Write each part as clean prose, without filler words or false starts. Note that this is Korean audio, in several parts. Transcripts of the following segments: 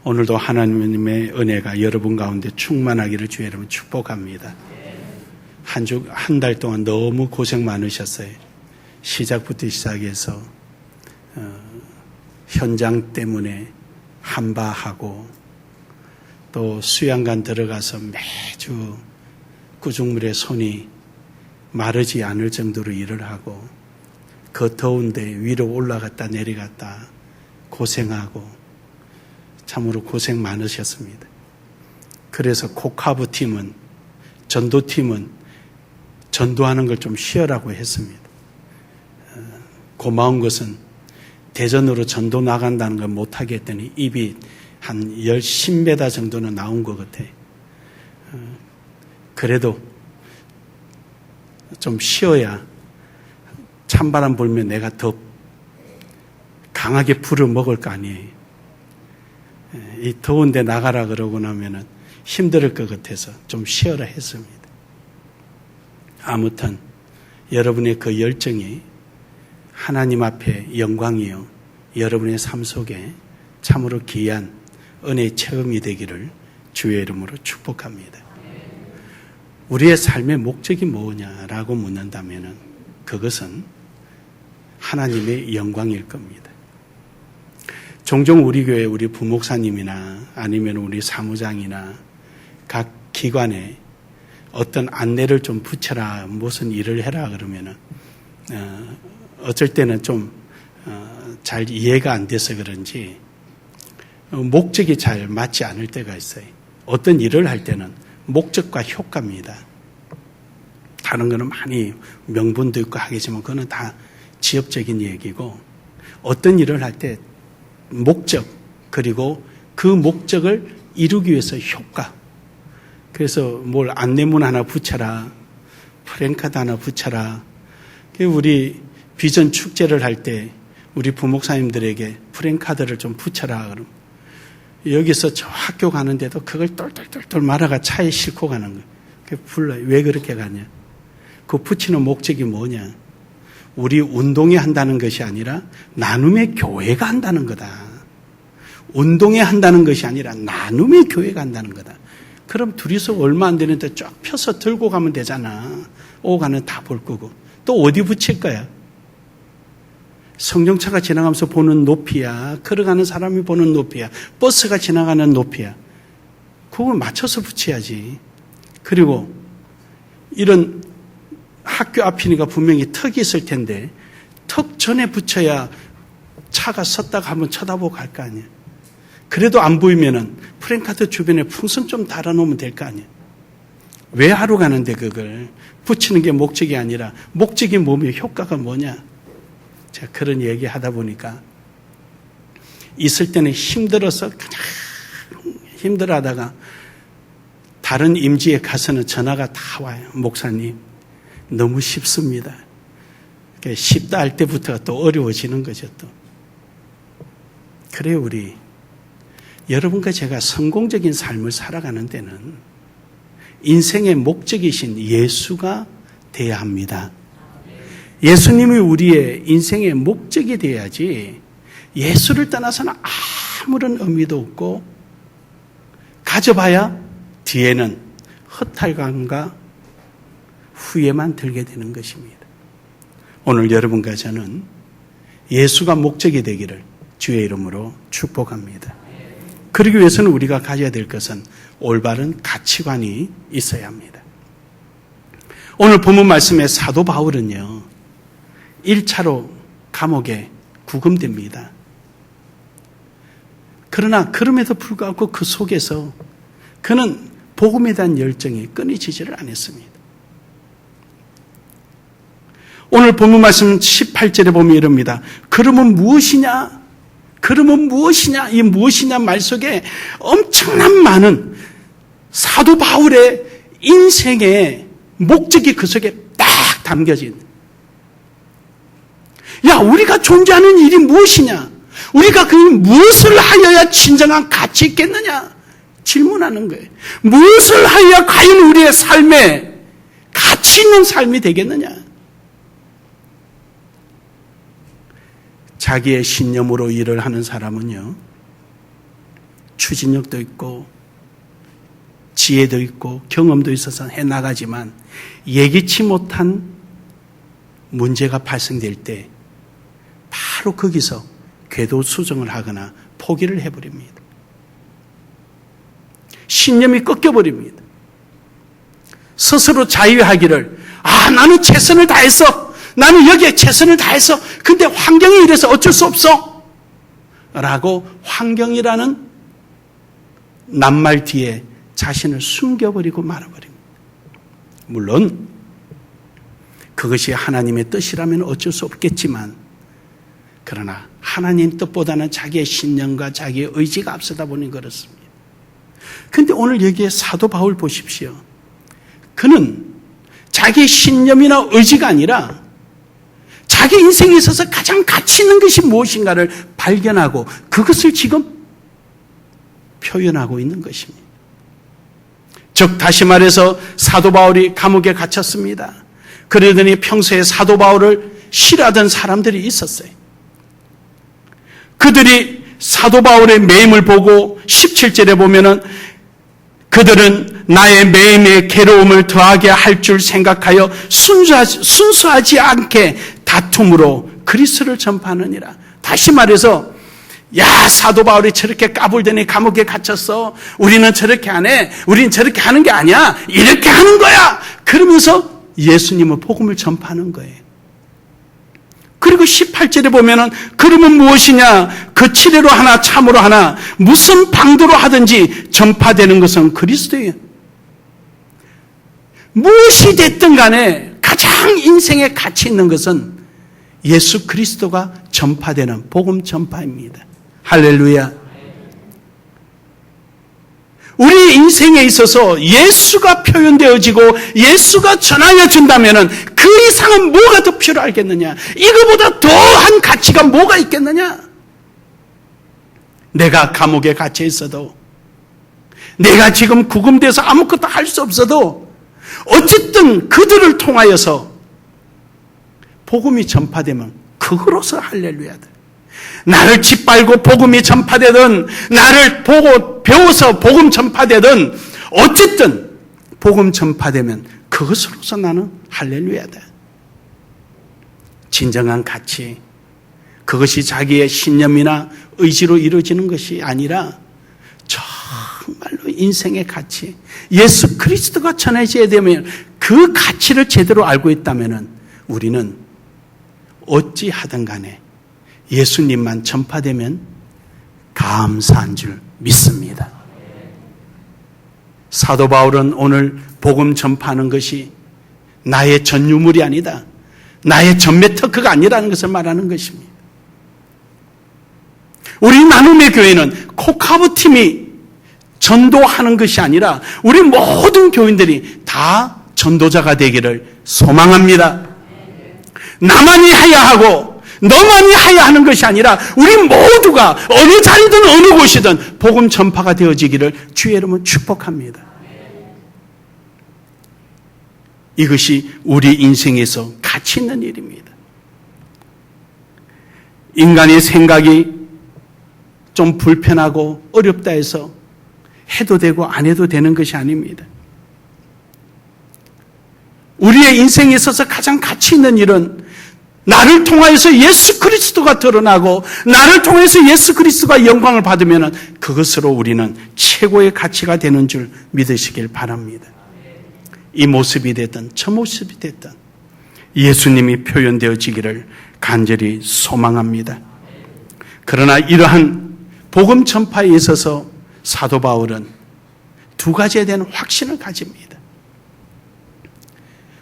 오늘도 하나님의 은혜가 여러분 가운데 충만하기를 주의 이름으로 축복합니다. 한 달 동안 너무 고생 많으셨어요. 시작부터 시작해서 현장 때문에 한바하고 또 수양관 들어가서 매주 구중물에 손이 마르지 않을 정도로 일을 하고 그 더운데 위로 올라갔다 내려갔다 고생하고 참으로 고생 많으셨습니다. 그래서 코카부 팀은 전도팀은 전도하는 걸 좀 쉬어라고 했습니다. 고마운 것은 대전으로 전도 나간다는 걸 못하게 했더니 입이 한 10m 정도는 나온 것 같아요. 그래도 좀 쉬어야 찬바람 불면 내가 더 강하게 불을 먹을 거 아니에요. 이 더운데 나가라 그러고 나면은 힘들 것 같아서 좀 쉬어라 했습니다. 아무튼 여러분의 그 열정이 하나님 앞에 영광이요 여러분의 삶 속에 참으로 귀한 은혜의 체험이 되기를 주의 이름으로 축복합니다. 우리의 삶의 목적이 뭐냐라고 묻는다면 그것은 하나님의 영광일 겁니다. 종종 우리 교회 우리 부목사님이나 아니면 우리 사무장이나 각 기관에 어떤 안내를 좀 붙여라 무슨 일을 해라 그러면은 어쩔 때는 좀 잘 이해가 안 돼서 그런지 목적이 잘 맞지 않을 때가 있어요. 어떤 일을 할 때는 목적과 효과입니다. 다른 거는 많이 명분도 있고 하겠지만 그거는 다 지엽적인 얘기고 어떤 일을 할 때 목적 그리고 그 목적을 이루기 위해서 효과. 그래서 뭘 안내문 하나 붙여라, 프랭카드 하나 붙여라. 우리 비전 축제를 할 때 우리 부목사님들에게 프랭카드를 좀 붙여라. 그럼 여기서 저 학교 가는데도 그걸 똘똘똘똘 말아가 차에 싣고 가는 거예요. 불러요. 왜 그렇게 가냐? 그 붙이는 목적이 뭐냐? 우리 운동회 한다는 것이 아니라 나눔의 교회가 한다는 거다. 운동회 한다는 것이 아니라 나눔의 교회가 한다는 거다. 그럼 둘이서 얼마 안 되는데 쫙 펴서 들고 가면 되잖아. 오가는 다 볼 거고. 또 어디 붙일 거야? 성경차가 지나가면서 보는 높이야. 걸어가는 사람이 보는 높이야. 버스가 지나가는 높이야. 그걸 맞춰서 붙여야지. 그리고 이런 학교 앞이니까 분명히 턱이 있을 텐데 턱 전에 붙여야 차가 섰다가 한번 쳐다보고 갈 거 아니야. 그래도 안 보이면은 프랭카드 주변에 풍선 좀 달아놓으면 될 거 아니야. 왜 하러 가는데 그걸 붙이는 게 목적이 아니라 목적이 뭐며 효과가 뭐냐. 제가 그런 얘기 하다 보니까 있을 때는 힘들어서 그냥 힘들어하다가 다른 임지에 가서는 전화가 다 와요. 목사님 너무 쉽습니다. 쉽다 할 때부터 또 어려워지는 거죠. 또 그래요. 우리 여러분과 제가 성공적인 삶을 살아가는 데는 인생의 목적이신 예수가 돼야 합니다. 예수님이 우리의 인생의 목적이 돼야지 예수를 떠나서는 아무런 의미도 없고 가져봐야 뒤에는 허탈감과 후회만 들게 되는 것입니다. 오늘 여러분과 저는 예수가 목적이 되기를 주의 이름으로 축복합니다. 그러기 위해서는 우리가 가져야 될 것은 올바른 가치관이 있어야 합니다. 오늘 본문 말씀에 사도 바울은요 1차로 감옥에 구금됩니다. 그러나 그럼에도 불구하고 그 속에서 그는 복음에 대한 열정이 끊이지를 않았습니다. 오늘 본문 말씀 18절에 보면 이럽니다. 그러면 무엇이냐? 그러면 무엇이냐? 이 무엇이냐 말 속에 엄청난 많은 사도 바울의 인생의 목적이 그 속에 딱 담겨진. 야, 우리가 존재하는 일이 무엇이냐? 우리가 그 무엇을 하여야 진정한 가치 있겠느냐? 질문하는 거예요. 무엇을 하여야 과연 우리의 삶에 가치 있는 삶이 되겠느냐? 자기의 신념으로 일을 하는 사람은요, 추진력도 있고 지혜도 있고 경험도 있어서 해나가지만 예기치 못한 문제가 발생될 때 바로 거기서 궤도 수정을 하거나 포기를 해버립니다. 신념이 꺾여버립니다. 스스로 자유하기를 나는 최선을 다했어. 나는 여기에 최선을 다했어. 근데 환경이 이래서 어쩔 수 없어. 라고 환경이라는 낱말 뒤에 자신을 숨겨버리고 말아버립니다. 물론 그것이 하나님의 뜻이라면 어쩔 수 없겠지만 그러나 하나님 뜻보다는 자기의 신념과 자기의 의지가 앞서다 보니 그렇습니다. 그런데 오늘 여기에 사도 바울 보십시오. 그는 자기의 신념이나 의지가 아니라 자기 인생에 있어서 가장 가치 있는 것이 무엇인가를 발견하고 그것을 지금 표현하고 있는 것입니다. 즉 다시 말해서 사도 바울이 감옥에 갇혔습니다. 그러더니 평소에 사도 바울을 싫어하던 사람들이 있었어요. 그들이 사도 바울의 매임을 보고 17절에 보면은 그들은 나의 매임에 괴로움을 더하게 할 줄 생각하여 순수하지 않게 다툼으로 그리스도를 전파하느니라. 다시 말해서 사도 바울이 저렇게 까불더니 감옥에 갇혔어. 우리는 저렇게 안 해. 우리는 저렇게 하는 게 아니야. 이렇게 하는 거야. 그러면서 예수님의 복음을 전파하는 거예요. 그리고 18절에 보면은 그러면 무엇이냐? 그 치레로 하나 참으로 하나 무슨 방도로 하든지 전파되는 것은 그리스도예요. 무엇이 됐든 간에 가장 인생에 가치 있는 것은 예수 그리스도가 전파되는 복음 전파입니다. 할렐루야. 우리 인생에 있어서 예수가 표현되어지고 예수가 전하여 준다면 그 이상은 뭐가 더 필요하겠느냐? 이거보다 더한 가치가 뭐가 있겠느냐? 내가 감옥에 갇혀 있어도 내가 지금 구금돼서 아무것도 할 수 없어도 어쨌든 그들을 통하여서 복음이 전파되면 그거로서 할렐루야다. 나를 짓밟고 복음이 전파되든 나를 보고 배워서 복음 전파되든 어쨌든 복음 전파되면 그것으로서 나는 할렐루야다. 진정한 가치, 그것이 자기의 신념이나 의지로 이루어지는 것이 아니라 정말로 인생의 가치, 예수 그리스도가 전해져야 되면 그 가치를 제대로 알고 있다면 우리는 어찌하든 간에 예수님만 전파되면 감사한 줄 믿습니다. 사도 바울은 오늘 복음 전파하는 것이 나의 전 유물이 아니다. 나의 전매 특허가 아니라는 것을 말하는 것입니다. 우리 나눔의 교회는 코카브 팀이 전도하는 것이 아니라 우리 모든 교인들이 다 전도자가 되기를 소망합니다. 나만이 해야 하고 너만이 해야 하는 것이 아니라 우리 모두가 어느 자리든 어느 곳이든 복음 전파가 되어지기를 주의 이름으로 축복합니다. 이것이 우리 인생에서 가치 있는 일입니다. 인간의 생각이 좀 불편하고 어렵다 해서 해도 되고 안 해도 되는 것이 아닙니다. 우리의 인생에 있어서 가장 가치 있는 일은 나를 통하여서 예수 그리스도가 드러나고 나를 통해서 예수 그리스도가 영광을 받으면 그것으로 우리는 최고의 가치가 되는 줄 믿으시길 바랍니다. 이 모습이 됐든 저 모습이 됐든 예수님이 표현되어지기를 간절히 소망합니다. 그러나 이러한 복음 전파에 있어서 사도 바울은 두 가지에 대한 확신을 가집니다.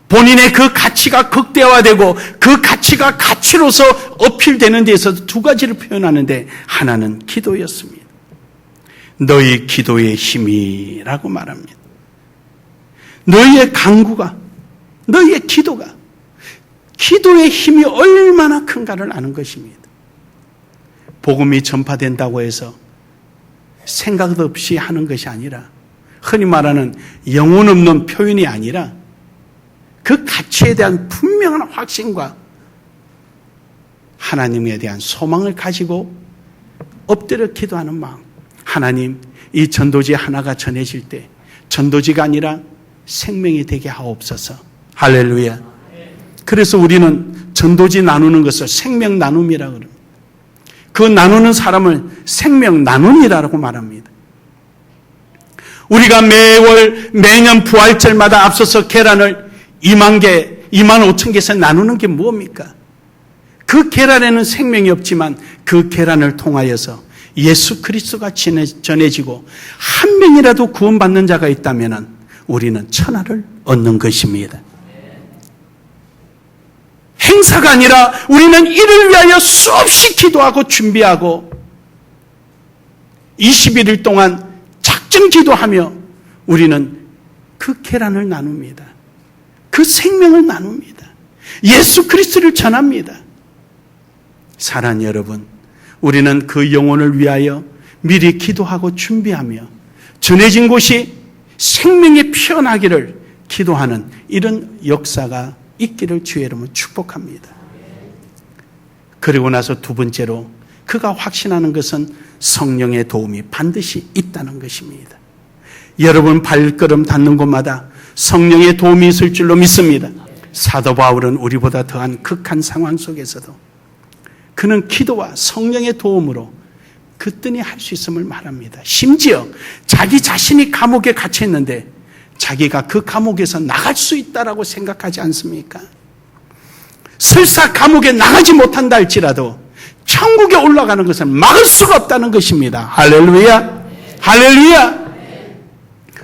본인의 그 가치가 극대화되고 그 가치가 가치로서 어필되는 데 있어서 두 가지를 표현하는데 하나는 기도였습니다. 너희 기도의 힘이라고 말합니다. 너희의 간구가, 너희의 기도가 기도의 힘이 얼마나 큰가를 아는 것입니다. 복음이 전파된다고 해서 생각 없이 하는 것이 아니라 흔히 말하는 영혼 없는 표현이 아니라 그 가치에 대한 분명한 확신과 하나님에 대한 소망을 가지고 엎드려 기도하는 마음, 하나님, 이 전도지 하나가 전해질 때 전도지가 아니라 생명이 되게 하옵소서. 할렐루야. 그래서 우리는 전도지 나누는 것을 생명 나눔이라고 합니다. 그 나누는 사람을 생명 나눔이라고 말합니다. 우리가 매년 부활절마다 앞서서 계란을 2만 개, 2만 5천 개에서 나누는 게 뭡니까? 그 계란에는 생명이 없지만 그 계란을 통하여서 예수 그리스도가 전해지고 한 명이라도 구원받는 자가 있다면 우리는 천하를 얻는 것입니다. 행사가 아니라 우리는 이를 위하여 수없이 기도하고 준비하고 21일 동안 작정 기도하며 우리는 그 계란을 나눕니다. 그 생명을 나눕니다. 예수 그리스도를 전합니다. 사랑하는 여러분, 우리는 그 영혼을 위하여 미리 기도하고 준비하며 전해진 곳이 생명이 피어나기를 기도하는 이런 역사가 있기를 주의 이름으로 축복합니다. 그리고 나서 두 번째로 그가 확신하는 것은 성령의 도움이 반드시 있다는 것입니다. 여러분 발걸음 닿는 곳마다 성령의 도움이 있을 줄로 믿습니다. 사도 바울은 우리보다 더한 극한 상황 속에서도 그는 기도와 성령의 도움으로 그뜬히 할 수 있음을 말합니다. 심지어 자기 자신이 감옥에 갇혀 있는데 자기가 그 감옥에서 나갈 수 있다라고 생각하지 않습니까? 설사 감옥에 나가지 못한다 할지라도 천국에 올라가는 것은 막을 수가 없다는 것입니다. 할렐루야! 할렐루야!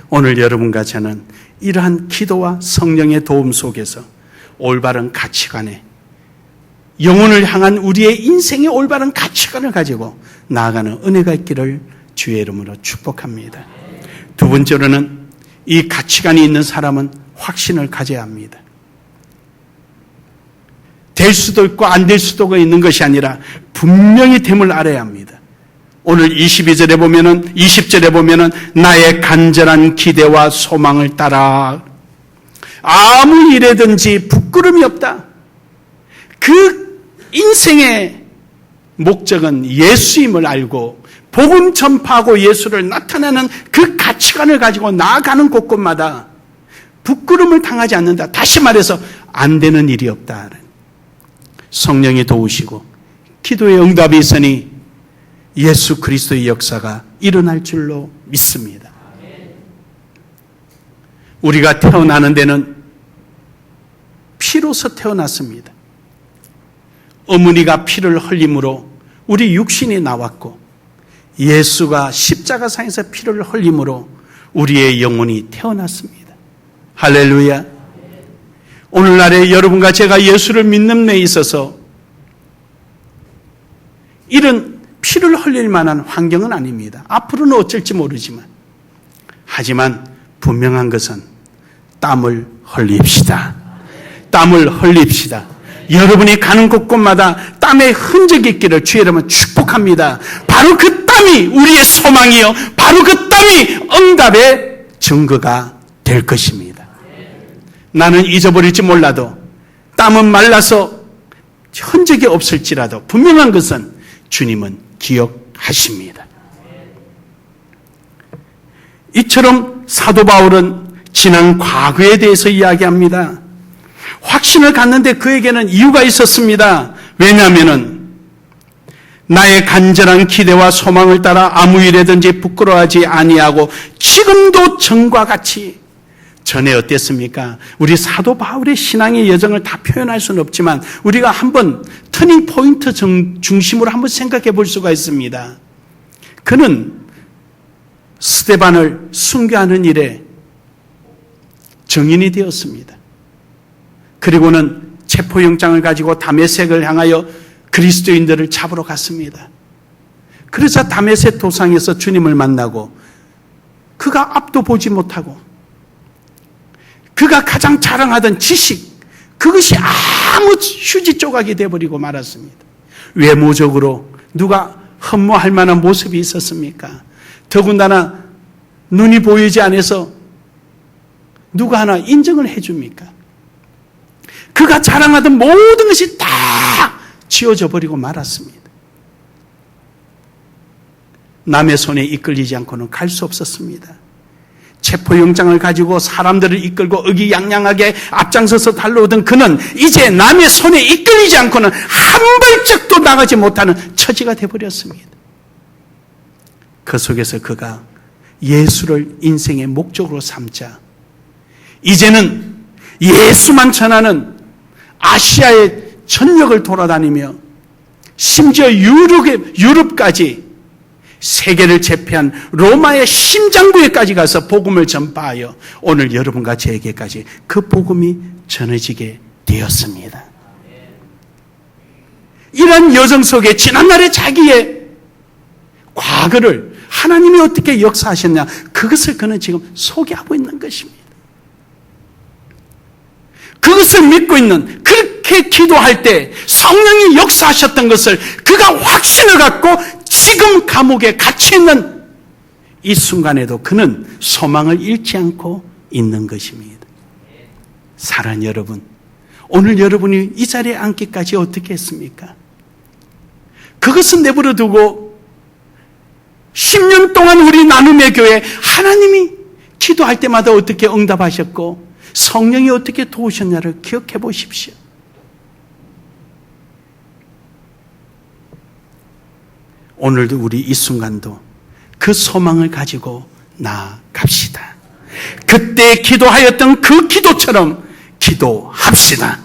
오늘 여러분과 저는 이러한 기도와 성령의 도움 속에서 올바른 가치관에 영혼을 향한 우리의 인생의 올바른 가치관을 가지고 나아가는 은혜가 있기를 주의 이름으로 축복합니다. 두 번째로는 이 가치관이 있는 사람은 확신을 가져야 합니다. 될 수도 있고 안 될 수도 있는 것이 아니라 분명히 됨을 알아야 합니다. 오늘 22절에 보면은 20절에 보면은 나의 간절한 기대와 소망을 따라 아무 일에든지 부끄럼이 없다. 그 인생의 목적은 예수임을 알고 복음 전파하고 예수를 나타내는 그 가치관을 가지고 나아가는 곳곳마다 부끄러움을 당하지 않는다. 다시 말해서 안 되는 일이 없다. 성령이 도우시고 기도의 응답이 있으니 예수 그리스도의 역사가 일어날 줄로 믿습니다. 우리가 태어나는 데는 피로서 태어났습니다. 어머니가 피를 흘림으로 우리 육신이 나왔고 예수가 십자가상에서 피를 흘림으로 우리의 영혼이 태어났습니다. 할렐루야. 오늘날에 여러분과 제가 예수를 믿는 데 있어서 이런 피를 흘릴 만한 환경은 아닙니다. 앞으로는 어쩔지 모르지만 하지만 분명한 것은 땀을 흘립시다. 땀을 흘립시다. 여러분이 가는 곳곳마다 땀의 흔적이 있기를 주의 이름으로 축복합니다. 바로 그 땀이 우리의 소망이요, 바로 그 땀이 응답의 증거가 될 것입니다. 나는 잊어버릴지 몰라도 땀은 말라서 흔적이 없을지라도 분명한 것은 주님은 기억하십니다. 이처럼 사도 바울은 지난 과거에 대해서 이야기합니다. 확신을 갖는데 그에게는 이유가 있었습니다. 왜냐하면 나의 간절한 기대와 소망을 따라 아무 일에든지 부끄러워하지 아니하고 지금도 전과 같이 전에 어땠습니까? 우리 사도 바울의 신앙의 여정을 다 표현할 수는 없지만 우리가 한번 터닝 포인트 중심으로 한번 생각해 볼 수가 있습니다. 그는 스데반을 순교하는 일에 증인이 되었습니다. 그리고는 체포영장을 가지고 다메섹을 향하여 그리스도인들을 잡으러 갔습니다. 그래서 다메섹 도상에서 주님을 만나고 그가 앞도 보지 못하고 그가 가장 자랑하던 지식, 그것이 아무 휴지 조각이 되어버리고 말았습니다. 외모적으로 누가 흠모할 만한 모습이 있었습니까? 더군다나 눈이 보이지 않아서 누가 하나 인정을 해줍니까? 그가 자랑하던 모든 것이 다 지워져 버리고 말았습니다. 남의 손에 이끌리지 않고는 갈 수 없었습니다. 체포영장을 가지고 사람들을 이끌고 의기양양하게 앞장서서 달려오던 그는 이제 남의 손에 이끌리지 않고는 한 발짝도 나가지 못하는 처지가 되어버렸습니다. 그 속에서 그가 예수를 인생의 목적으로 삼자 이제는 예수만 전하는 아시아의 전역을 돌아다니며 심지어 유럽까지 세계를 제패한 로마의 심장부에까지 가서 복음을 전파하여 오늘 여러분과 저에게까지 그 복음이 전해지게 되었습니다. 이런 여정 속에 지난날의 자기의 과거를 하나님이 어떻게 역사하셨냐, 그것을 그는 지금 소개하고 있는 것입니다. 그것을 믿고 있는, 그렇게 기도할 때 성령이 역사하셨던 것을 그가 확신을 갖고 지금 감옥에 갇혀 있는 이 순간에도 그는 소망을 잃지 않고 있는 것입니다. 사랑하는 여러분, 오늘 여러분이 이 자리에 앉기까지 어떻게 했습니까? 그것은 내버려 두고 10년 동안 우리 나눔의 교회 하나님이 기도할 때마다 어떻게 응답하셨고 성령이 어떻게 도우셨냐를 기억해 보십시오. 오늘도 우리 이 순간도 그 소망을 가지고 나아갑시다. 그때 기도하였던 그 기도처럼 기도합시다.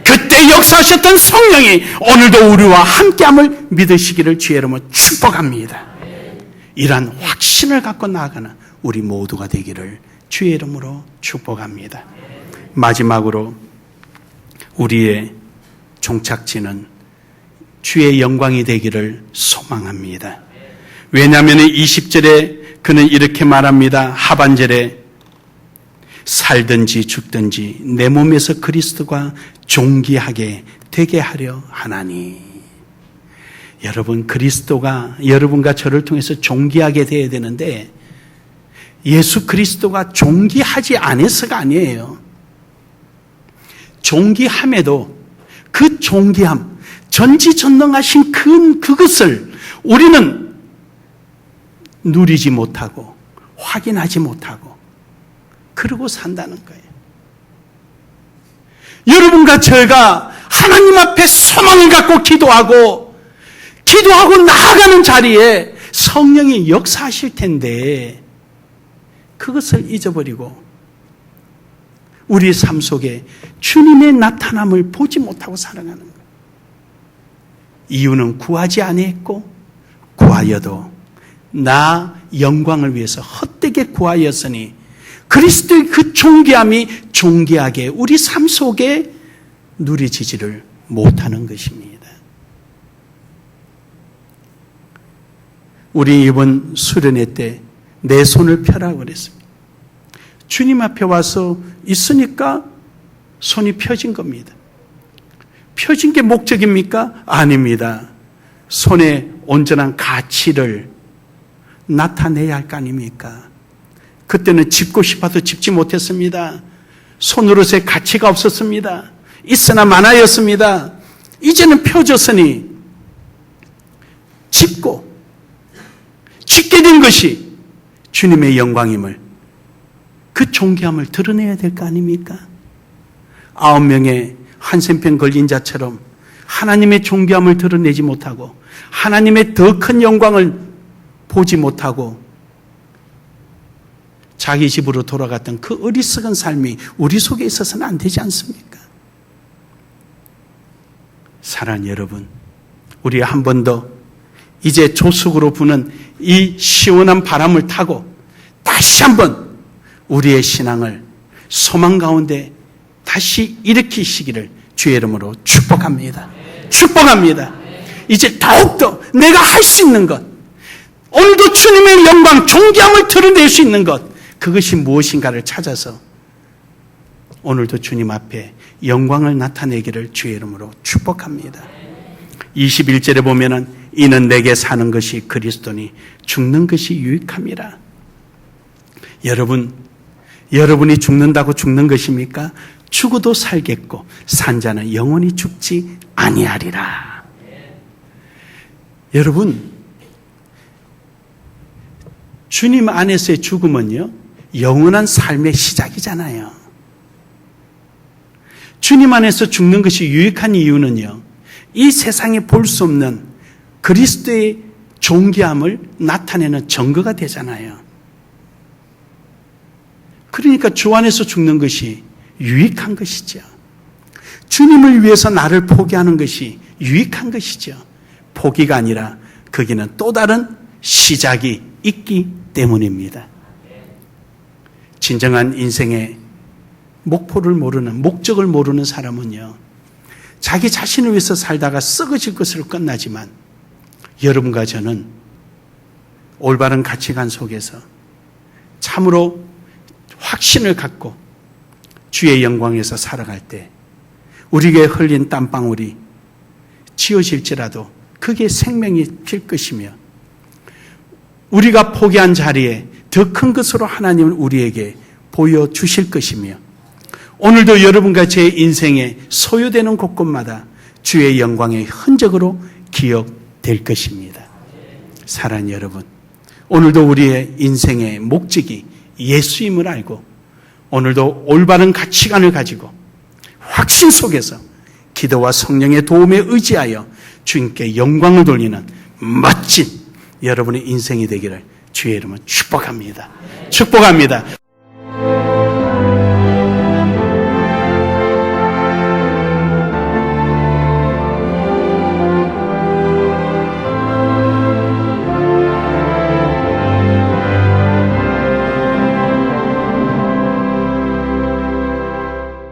그때 역사하셨던 성령이 오늘도 우리와 함께함을 믿으시기를 주의 이름으로 축복합니다. 이러한 확신을 갖고 나아가는 우리 모두가 되기를 주의 이름으로 축복합니다. 마지막으로 우리의 종착지는 주의 영광이 되기를 소망합니다. 왜냐하면 20절에 그는 이렇게 말합니다. 하반절에 살든지 죽든지 내 몸에서 그리스도가 존귀하게 되게 하려 하나니. 여러분, 그리스도가 여러분과 저를 통해서 존귀하게 되어야 되는데 예수 그리스도가 존귀하지 않아서가 아니에요. 존귀함에도 그 존귀함, 전지전능하신 그것을 우리는 누리지 못하고 확인하지 못하고 그러고 산다는 거예요. 여러분과 저희가 하나님 앞에 소망을 갖고 기도하고 나아가는 자리에 성령이 역사하실 텐데 그것을 잊어버리고 우리의 삶 속에 주님의 나타남을 보지 못하고 살아가는 거예요. 이유는 구하지 아니했고 구하여도 나 영광을 위해서 헛되게 구하였으니 그리스도의 그 존귀함이 존귀하게 우리 삶 속에 누리지지를 못하는 것입니다. 우리 이번 수련회 때 내 손을 펴라고 그랬습니다. 주님 앞에 와서 있으니까 손이 펴진 겁니다. 펴진 게 목적입니까? 아닙니다. 손의 온전한 가치를 나타내야 할 거 아닙니까? 그때는 짚고 싶어도 짚지 못했습니다. 손으로서의 가치가 없었습니다. 있으나 마나였습니다. 이제는 펴졌으니 짚게 된 것이 주님의 영광임을, 그 존귀함을 드러내야 될 거 아닙니까? 9명의 한센병 걸린 자처럼 하나님의 존귀함을 드러내지 못하고 하나님의 더 큰 영광을 보지 못하고 자기 집으로 돌아갔던 그 어리석은 삶이 우리 속에 있어서는 안 되지 않습니까? 사랑하는 여러분, 우리 한 번 더 이제 조숙으로 부는 이 시원한 바람을 타고 다시 한번 우리의 신앙을 소망 가운데 다시 일으키시기를 주의 이름으로 축복합니다. 축복합니다. 이제 더욱더 내가 할 수 있는 것, 오늘도 주님의 영광, 존귀함을 드러낼 수 있는 것, 그것이 무엇인가를 찾아서 오늘도 주님 앞에 영광을 나타내기를 주의 이름으로 축복합니다. 21절에 보면은 이는 내게 사는 것이 그리스도니 죽는 것이 유익함이라. 여러분이 죽는다고 죽는 것입니까? 죽어도 살겠고 산 자는 영원히 죽지 아니하리라. 여러분, 주님 안에서의 죽음은요, 영원한 삶의 시작이잖아요. 주님 안에서 죽는 것이 유익한 이유는요, 이 세상에 볼 수 없는 그리스도의 존귀함을 나타내는 증거가 되잖아요. 그러니까 주 안에서 죽는 것이 유익한 것이죠. 주님을 위해서 나를 포기하는 것이 유익한 것이죠. 포기가 아니라 거기는 또 다른 시작이 있기 때문입니다. 진정한 인생의 목표를 모르는, 목적을 모르는 사람은요, 자기 자신을 위해서 살다가 썩어질 것으로 끝나지만, 여러분과 저는 올바른 가치관 속에서 참으로 확신을 갖고 주의 영광에서 살아갈 때 우리에게 흘린 땀방울이 지어질지라도 그게 생명이 필 것이며, 우리가 포기한 자리에 더 큰 것으로 하나님은 우리에게 보여주실 것이며, 오늘도 여러분과 제 인생에 소요되는 곳곳마다 주의 영광의 흔적으로 기억될 것입니다. 사랑하는 여러분, 오늘도 우리의 인생의 목적이 예수임을 알고 오늘도 올바른 가치관을 가지고 확신 속에서 기도와 성령의 도움에 의지하여 주님께 영광을 돌리는 멋진 여러분의 인생이 되기를 주의 이름으로 축복합니다. 축복합니다.